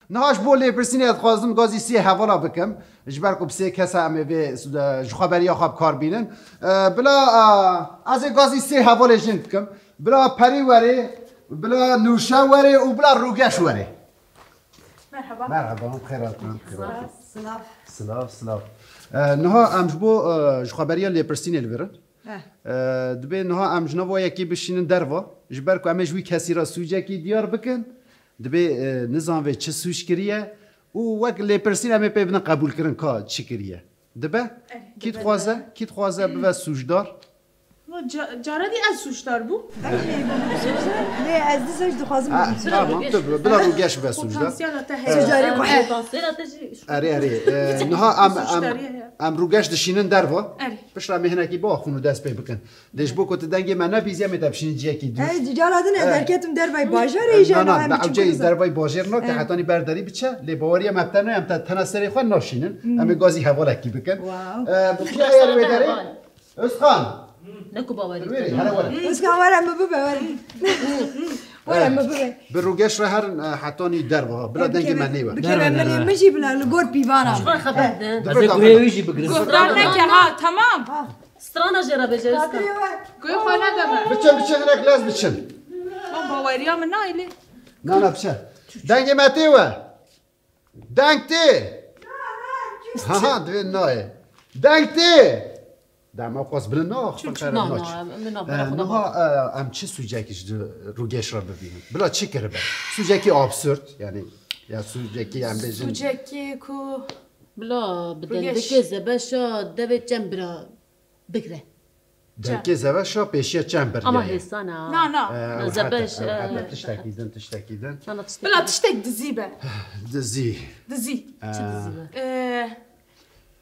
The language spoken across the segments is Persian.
نهاش بولی پرسینی خواستم گازی سی حوالا بکم جبر کو بسی کسا ام به خبری خواب کار بینن بلا از گازی سی حوالا جن بکم بلا پری وره بلا نوشا وره و بلا روگش وره مرحبا مرحبا خیرات سلاف سلاف نها امجبو خبری لی پرسینی لبرن دبی نها امجنا و یکی بشینن دروا جبر کو امجوی کسی را سوجه کی دیار بکن دبی نظام و چه سوش کریه و وقت لی پرسین همه پیبنا قبول کردن که چی کریه دبه کیت خوازه به سوشدار جارادی از سوشدار بو نه از دیسش دخوازم تمام بلا روگش به سوشدار سوشداری اره نها ام روگش دشینن دروا بش را مهنه کی با خونو دست پی بکن دش بو کت دنگ من نبیزی می تبشین جی کی دو جارادن درکتم در باجر ایجا نه اوجه در وای باجر نه که حتانی برداری بچه لی باوری مبتنه ام تناسری خو ناشینن ام گازی حواله کی بکن بیا یار بداری اسخان نکو باوری اسخان ورم ببره ورم ببره بروگش را هر حتانی دروا بلا دنگ من نیوه بکرم مشي بلا لگور پیوانم شو خبر از گروهیشی بگیریم گفتار نکه ها تمام استرانا جرا بجرس گوی خوانا دبر بچه هنک لاز بچن ما باوری هم نایلی نه بچه دنگ متیوه دنگ تی ها دوی نای دنگ تی دام آقاس بلن نه نه ام چه سوجاکیش روگش را ببینیم بلا چی کرده سوجاکی ابسورد یعنی یا سوجاکی ام بجن سوجاکی کو بلا بدن دکه زبشا دوی چمبرا بگره دکه زبشا پیشیا چمبر اما هستانا نه زبش تشتاکیدن بلا تشتك دزيبه دزی چه دزیبه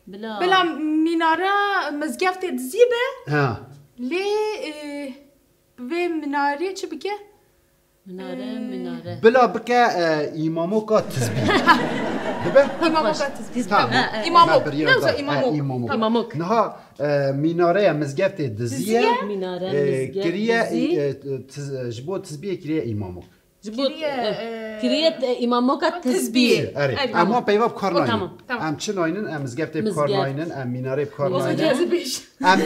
بلا میناره مزگفت دزیبه ها لی به مناره چه بگه مناره بلا بکه ایمامو کا تزبیه دبه ایمامو کا تزبیه ایماموک نها میناره مزگفت دزیه کریه جبو تزبیه کریه ایمامو کریت ایماموک تزبیه اره اما پیواب کار ناینن ام چه ناینن ام مزگفت بکار ناینن ام میناره بکار ناینن ام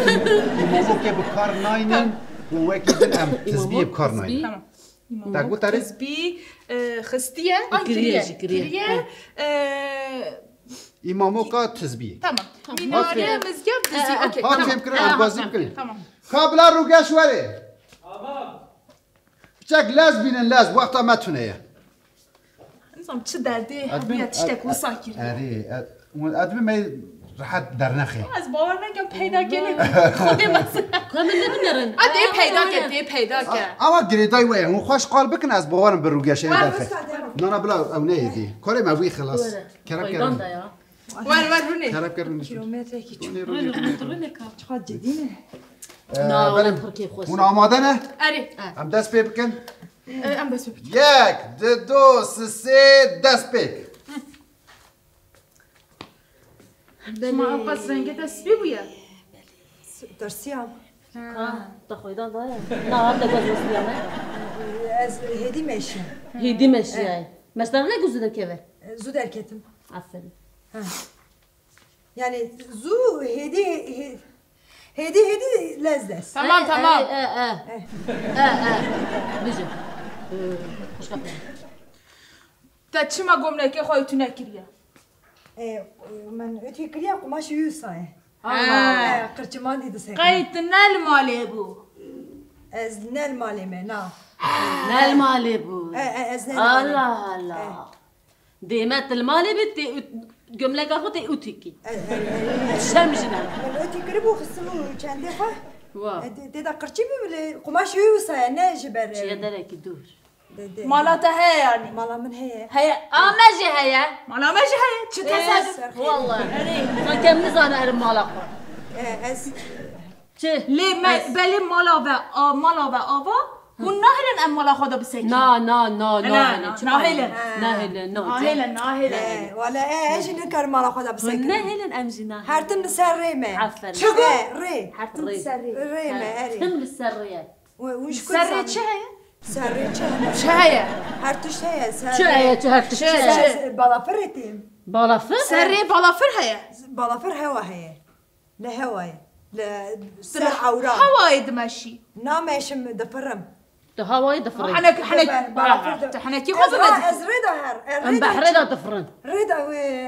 ایمامو که بکار ناینن و وکی دن ام تزبیه بکار ناینن تاگو تاره تزبیه خستیه کریه ایمامو کا تزبیه تمام میناره مزگفت دزیه اوکی ها فهم کنن ام بازی کنن کابلا روگش وره بچك لاز بين اللاز وقتها ما تنيا نظام چه درده هبیا تشتك وساكر اري ادمي ما راح درنخي از باور نگم پیدا کنه خودی مثلا کامل نمیرن ادی پیدا که اما گریدای وای هو خوش قال بكن از باورم بروگش دافه نه بلا او نه دي كوري ما وي خلاص كرب ور كرب کیلومتر کی چقدر جدیه اون آماده نه؟ اری هم دست پی بکن؟ ام دست بکن یک دو سه دست پیک ما پس رنگ دست بی بویا درسیام تخویدان داره نه هم دگوز مسلیامه از هدی میشم هیدی مشیای مشتر نگوزو در که زود درکتم آفرین yani zu hedi lezdes. Tamam. Bize. Hoş geldin. تا چما گمناکی خواهی تو نکریه من öteki kiriye kumaşı yüzsay. Kırçıman dedi sen. قیت نل مالی بو Ez nel malime na. Nel mali bu. Ez nel. Allah. Demet el mali bitti. Gömlek akıtı utiki. Şermişsin ha. Ben öteki kiri bu kısmı kendi ha. Wow. Dede kırçı mı bile kumaşı yüzsay ne jiber. Şey der ki dur. مالاته هي يعني Malamın heye. هي ماجي هي مالا ماجي هي شو تصادف والله. Sen kendini zannederim malak. Ez. ليه بلي مالا و آوا هو ناهلن ام مالا خدا بسكين ناهلن ولا ايش نكر مالا خدا بسكين ناهلن ام جنا هرتم سريمه عفوا ري هرتم ريمه اري هرتم السريه وش سري چه هي سری چه هیه؟ هر توش هیه چه هر تشتي بالافر ettim. بالافر سری بالافر هیه؟ بالافر هوا هیه نه هوای سر عورا هوای دمشی نامشم دفرم ده هواي دفرن حنا کی خوب ندی از ردا هر ام بحر لا دفرن ردا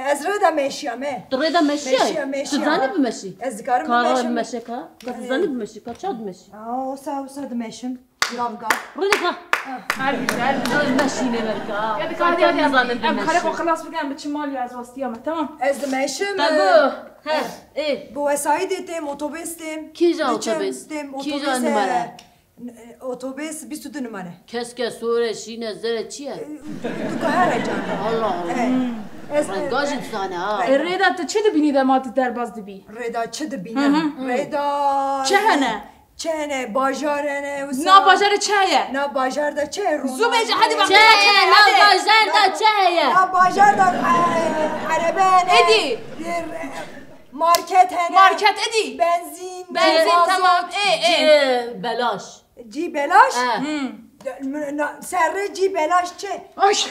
از ردا ماشیامه تريدا مشي تزاني بمشي از کارم كارا ماشیم بمشي كا تزاني بمشي كا تشاد مشي اوسا دمشم لافگا روديكا مشي نبركا ام خلق خلاص بگم به چه مالی از واسطیام تمام از دمشم تابو ها ايه bu vesayet ettim otobüs ettim Kija otobüs? Kija numara? otobüs 22 numara كسكه سوره شينه زره چيه تو her can الله الله از رنگاج انسانه ها ریدا تو چه دبینی دمات در باز دبی ردا چه دبینم ردا چه هنه چه نه باجار نه نا باجر چهیه نه باجار دا چه رو زو بجه هدی وقت چه لا باجان دا چه نه باجار دا عربه ادی مارکت هنه مارکت ادی بنزین تمام ای بلاش جی بلاش اه سر جی بلاش چه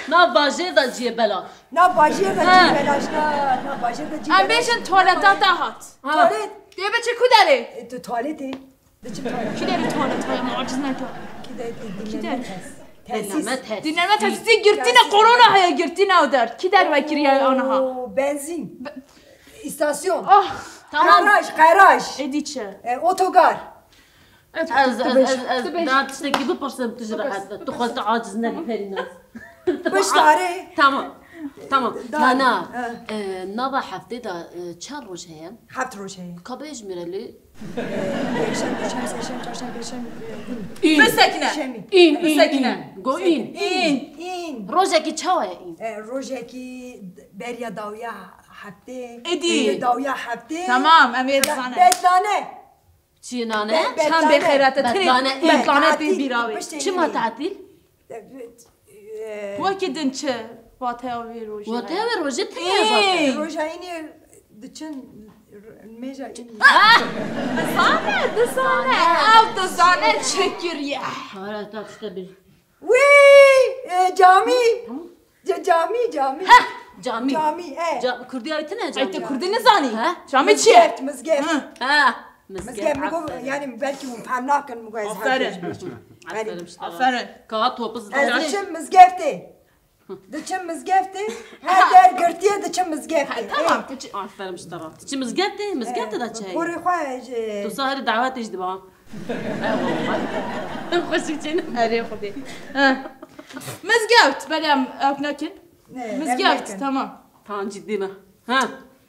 نا باجه دا جی بلاش نه باجار دا جی بلاش نه باجار دا جی ام بلاش بیشن توالتا دا هات توالت دیگه بچه کو داره تو توالتی دچ توالت کی داره توالت های معجز نکن کی داری دینامت هست دینامه تفسی گرتینه قرونا هیا گرتینه او در کی در وکری آنها بنزین استاسیون تمام قراج ادی چه اتوگار از دا تشتكي ببرسم تجرى حتى تخلط عاجز نبي فري الناس باش داره تمام انا نضع حفتي دا چند روز هيا هفت روز هي كابيج ميرلي یکشنبه سهشنبه چهارشنبه بسکنه این گو این این روزکی چاوه این روزه کی بریا داویا هفته ادی. داویا هفته تمام امیر زنه بدلانه چی نانه؟ چند بخیرت بطلانه بی بیراوی چی ما تعطیل؟ وکی دن چه واته آوی روژه واته آوی روژه تیه روزه اینی دچن میجا اینی دسانه او دسانه چکریه آره تا تشته بیر وی جامی جامی کردی آیت نه جامی ایت کردی نزانی جامی چیه؟ مزگفت مزگفت میگم یعنی بلکی فهم نکن میگم از آفرین که توپز از دچم مزگفته هر در گرتیه دچم مزگفته تمام آفرین مشترا چی مزگفته دا چه پوری خواهج تو سهر دعوتش دبا خوشی چین اره خودی مزگفت بلیم اوک نکن مزگفت تمام جدی نه ها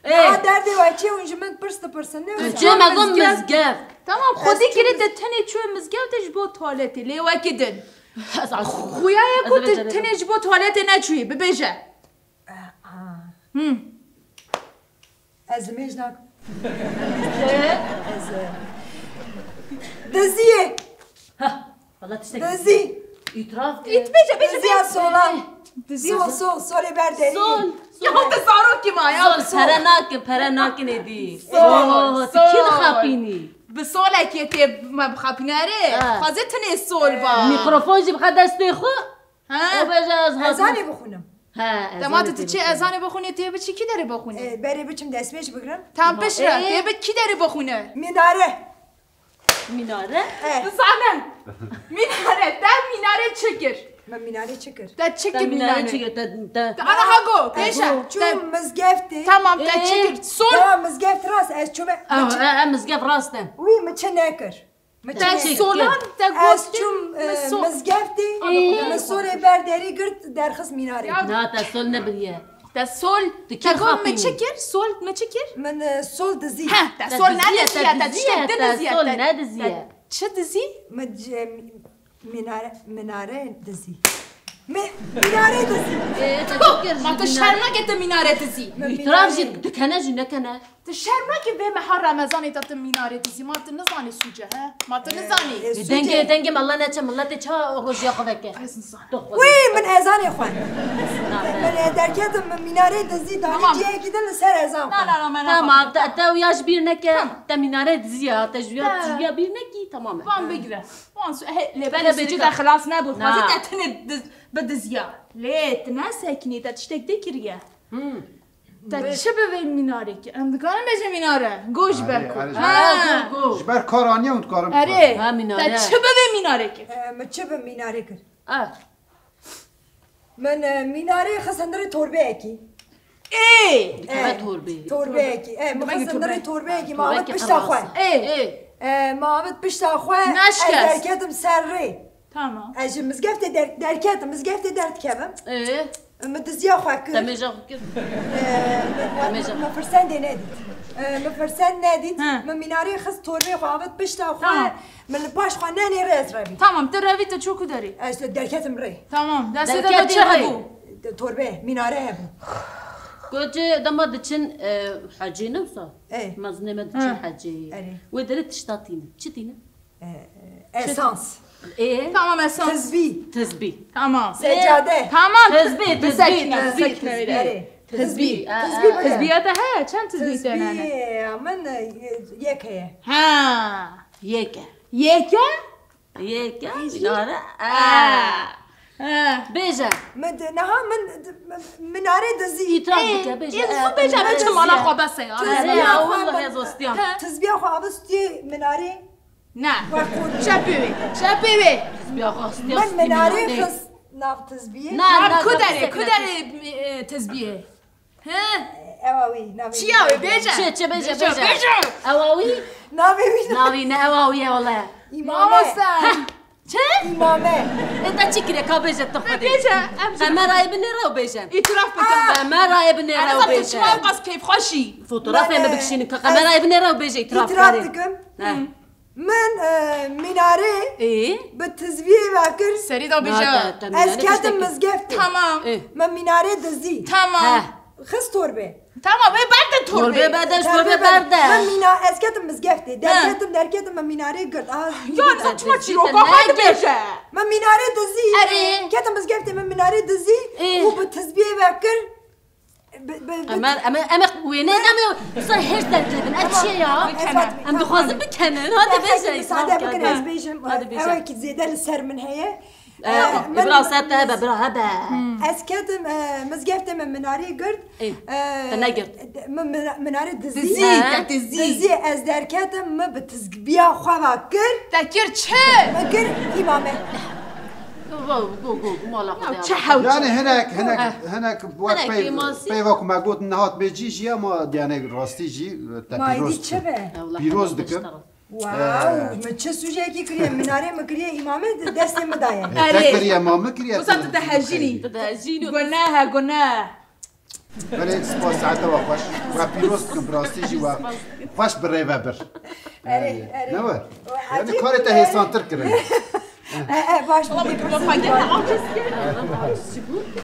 در دیوچه اونجا من پرسن نه چه مگم مزگفت تمام خودی کلی دتنی چوی مزگفتش با توالتی لیوا کدن خویای کو تنیج با توالت نچوی ببیجه از میجناک از دزیه والله تشتكي دزی اعتراف بیجه دزیه سولان سول برداری یا هم تصارو کی ما یا پره ناک ندی سول کی خاپینی به سوله که تی خاپیناره خازه تنی سول با میکروفون جیب خد دستی خو ها ازانی بخونم دمات تو چه اذان بخونی تی به چی کی داره بخونه بری بچم دستمیش بگیرم تام بشره تی به کی داره بخونه میناره زنه میناره در میناره چکر من میناره چکر در چکر میناره ده انا هاگو پیشه چون مزگفته تمام در چکر سول مزگفت راست از چون مزگف راستم وی مچه نکر در سولان در از چون مزگفته مسول برداری گرد در خص میناره نه تسول نبریه در سول تگو مچکر سول مچکر من سول دزی در سول ندزیه در ندزیه چه دزی؟ مناره دزی مناره دزی ما تو شرمه که تو مناره دزی اعتراف جید دکنه جو نکنه تو شرمه که به مهار رمضانی تا تو مناره دزی ما تو نزانی سوجه ها ما تو نزانی دنگم الله نچه ملت چه روشیا خوبکه وی من ازانی خوان من درکت مناره دزی دانی جیه گیدن سر ازان نه تمام تا ویاش بیر نکه تا مناره دزیه تا جویا بیر نکی تمامه وام بگیره لا بس جدا خلاص نابو خلاص تتني بدزيا ليه تناسكني تشتك دكريا تشبه المنارك انا كان بجي مناره جوش بركو جبر کارانیه اون کارم اره تشبه المنارك متشبه میناره کرد من میناره خسندر توربه اکی توربه اکی من خسندر توربه اکی محمد پشتا خواه محمد پشتا خواه از درکتم سر ری تمام از مزگفت درکتم مزگفت درد کبم مدزیا خواه کرد تمیجا کرد مفرسند ندید مفرسند ندید من میناره خست توربه خواه پشتا خواه من باش خواه نانی ریز روی تمام در روی تو چوکو داری از درکتم ری تمام دست دو چه هبو توربه میناره هبو كوجي دما دتشن حاجي نوصا مازني ما دتشن حاجي ودرت تشتاطين تشتينا اسانس تمام اسانس تزبي تمام سجاده تمام تزبي تزبيته ها كم تزبيته انا من يكه ها يكا لا بيجا من مناره دزي يتربك بيجا بيجا مالا خو بس يا والله يا زوستيان تزبيا خو ابستي مناره نعم شابيبي شابيبي تزبيا خو من مناره خص ناف تزبيه نعم كدري تزبيه ها اواوي نافي شياوي بيجا شي بيجا اواوي نافي اواوي والله امامه چه؟ امامه انت چیکره کا بيجا تخدي بيجا ما راي بنرا وبيجا اعتراف بكم ما راي بنرا انا وبيجا صرت ما قص كيف خشي فوتوغرافيا ما بكشين ما راي بنرا وبيجا اعتراف اعترافكم من مناره بالتزبيه باكر سريده بيجا از كاتم مزقفتي تمام من مناره دزي تمام خص توربه تمام بعد توربه بعدش توربه برده من مینا از کتم مزگفتی درکتم من میناره گرد یا چما چی رو قاعد بشه من میناره دزی اره کتم مزگفتی من میناره دزی و به تسبیح بکر اما وينه اما صار هيش دركتن اشياء ام بخوازم بكنن هذا بيجي ساده بكن از بيجم اوه كي زياده للسر من هي برا ساته برا هذا از كتم مزگفتی من میناره گرد تنقرد مناره دزی از درکتم من به تسبیح خوا بکر تذكر چه بکر امامه يعني هناك وقت بيوك ما قلت نهات بيجيش يا ما يعني راستي جي بيروز دكم واو من چه سوژه کی کریه مناره مکریه امامه دست مدايه تكري امامه كريا وصلت تهجيني قلناها بله سپاس ساعت واقعش و پیروز دكم براستي جي و خوش بالريفابر نور يعني كارته هيسان تركرن باش والله